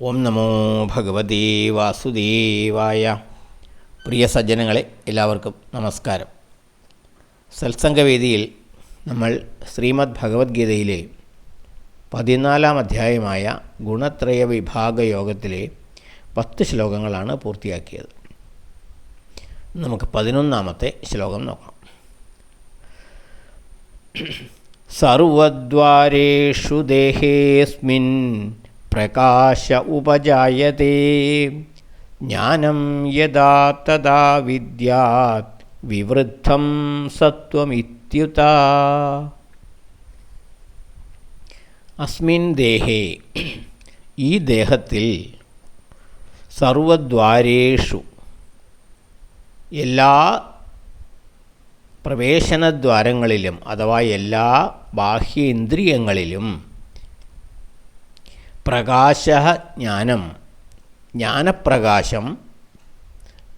ഓം നമോ ഭഗവതേ വാസുദേവായ. പ്രിയ സജ്ജനങ്ങളെ, എല്ലാവർക്കും നമസ്കാരം. സത്സംഗവേദിയിൽ നമ്മൾ ശ്രീമദ് ഭഗവത്ഗീതയിലെ 14-ാം അധ്യായമായ ഗുണത്രയ വിഭാഗ യോഗത്തിലെ 10 ശ്ലോകങ്ങളാണ് പൂർത്തിയാക്കിയത്. നമുക്ക് 11-ാമത്തെ ശ്ലോകം നോക്കാം. സർവദ്വാരേഷു ദേഹേസ്മിൻ പ്രകാശ ഉപജായതേ ജ്ഞാനം യദാ തദാ വിദ്യാത് വിവൃദ്ധം സത്വമിത്യുത. അസ്മിൻ ദേഹേ, ഈ ദേഹത്തിൽ, സർവദ്വാരേഷു, എല്ലാ പ്രവേശനദ്വാരങ്ങളിലും അഥവാ എല്ലാ ബാഹ്യേന്ദ്രിയങ്ങളിലും, പ്രകാശ ജ്ഞാനം, ജ്ഞാനപ്രകാശം,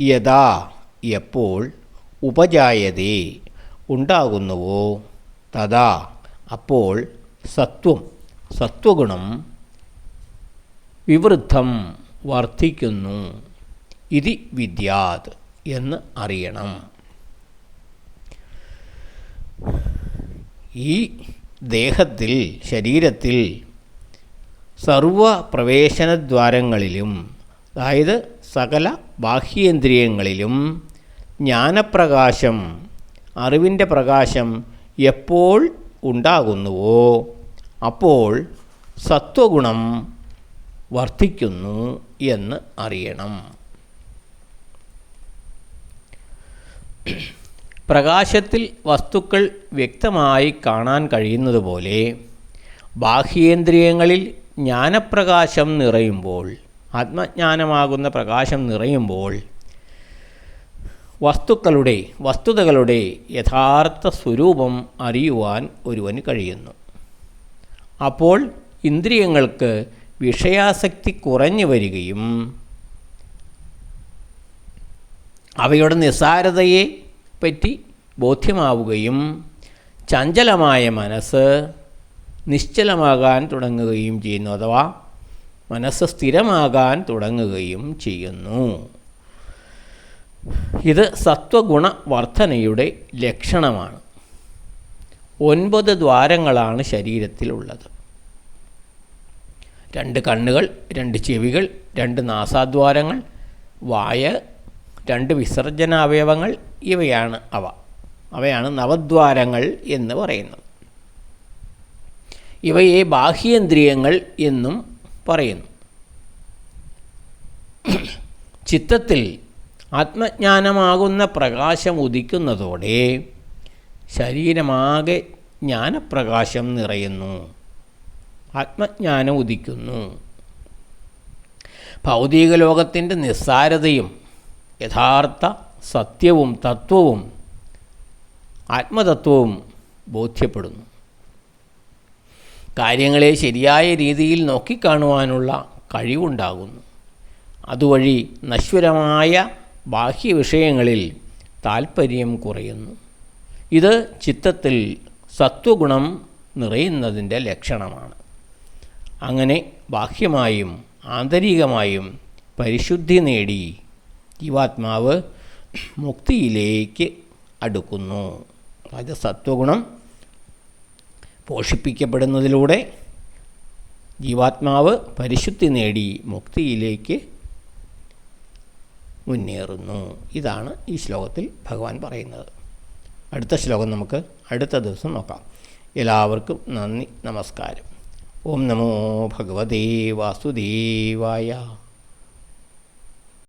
യഥാ എപ്പോൾ, ഉപജായതേ ഉണ്ടാകുന്നുവോ, തഥാ അപ്പോൾ, സത്വം സത്വഗുണം, വിവൃദ്ധം വർദ്ധിക്കുന്നു, ഇതി വിദ്യാത് എന്ന് അറിയണം. ഈ ദേഹത്തിൽ, ശരീരത്തിൽ സർവ പ്രവേശനദ്വാരങ്ങളിലും, അതായത് സകല ബാഹ്യേന്ദ്രിയങ്ങളിലും ജ്ഞാനപ്രകാശം, അറിവിൻ്റെ പ്രകാശം എപ്പോൾ ഉണ്ടാകുന്നുവോ അപ്പോൾ സത്വഗുണം വർദ്ധിക്കുന്നു എന്ന് അറിയണം. പ്രകാശത്തിൽ വസ്തുക്കൾ വ്യക്തമായി കാണാൻ കഴിയുന്നതുപോലെ ബാഹ്യേന്ദ്രിയങ്ങളിൽ ജ്ഞാനപ്രകാശം നിറയുമ്പോൾ, ആത്മജ്ഞാനമാകുന്ന പ്രകാശം നിറയുമ്പോൾ വസ്തുതകളുടെ യഥാർത്ഥ സ്വരൂപം അറിയുവാൻ ഒരുവന് കഴിയുന്നു. അപ്പോൾ ഇന്ദ്രിയങ്ങൾക്ക് വിഷയാസക്തി കുറഞ്ഞു വരികയും അവയുടെ നിസ്സാരതയെ പറ്റി ബോധ്യമാവുകയും ചഞ്ചലമായ മനസ്സ് നിശ്ചലമാകാൻ തുടങ്ങുകയും ചെയ്യുന്നു, അഥവാ മനസ്സ് സ്ഥിരമാകാൻ തുടങ്ങുകയും ചെയ്യുന്നു. ഇത് സത്വഗുണ വർധനയുടെ ലക്ഷണമാണ്. 9 ദ്വാരങ്ങളാണ് ശരീരത്തിലുള്ളത്. 2 കണ്ണുകൾ, 2 ചെവികൾ, 2 നാസാദ്വാരങ്ങൾ, വായ, 2 വിസർജനാവയവങ്ങൾ, ഇവയാണ് അവയാണ് നവദ്വാരങ്ങൾ എന്ന് പറയുന്നത്. ഇവയെ ബാഹ്യേന്ദ്രിയങ്ങൾ എന്നും പറയുന്നു. ചിത്തത്തിൽ ആത്മജ്ഞാനമാകുന്ന പ്രകാശം ഉദിക്കുന്നതോടെ ശരീരമാകെ ജ്ഞാനപ്രകാശം നിറയുന്നു, ആത്മജ്ഞാനം ഉദിക്കുന്നു. ഭൗതിക ലോകത്തിൻ്റെ നിസ്സാരതയും യഥാർത്ഥ സത്യവും തത്വവും ആത്മതത്വവും ബോധ്യപ്പെടുന്നു. കാര്യങ്ങളെ ശരിയായ രീതിയിൽ നോക്കിക്കാണുവാനുള്ള കഴിവുണ്ടാകുന്നു. അതുവഴി നശ്വരമായ ബാഹ്യവിഷയങ്ങളിൽ താൽപ്പര്യം കുറയുന്നു. ഇത് ചിത്തത്തിൽ സത്വഗുണം നിറയുന്നതിൻ്റെ ലക്ഷണമാണ്. അങ്ങനെ ബാഹ്യമായും ആന്തരികമായും പരിശുദ്ധി നേടി ജീവാത്മാവ് മുക്തിയിലേക്ക് അടുക്കുന്നു. അതായത് സത്വഗുണം പോഷിപ്പിക്കപ്പെടുന്നതിലൂടെ ജീവാത്മാവ് പരിശുദ്ധി നേടി മുക്തിയിലേക്ക് മുന്നേറുന്നു. ഇതാണ് ഈ ശ്ലോകത്തിൽ ഭഗവാൻ പറയുന്നത്. അടുത്ത ശ്ലോകം നമുക്ക് അടുത്ത ദിവസം നോക്കാം. എല്ലാവർക്കും നന്ദി, നമസ്കാരം. ഓം നമോ ഭഗവതേ വാസുദേവായ.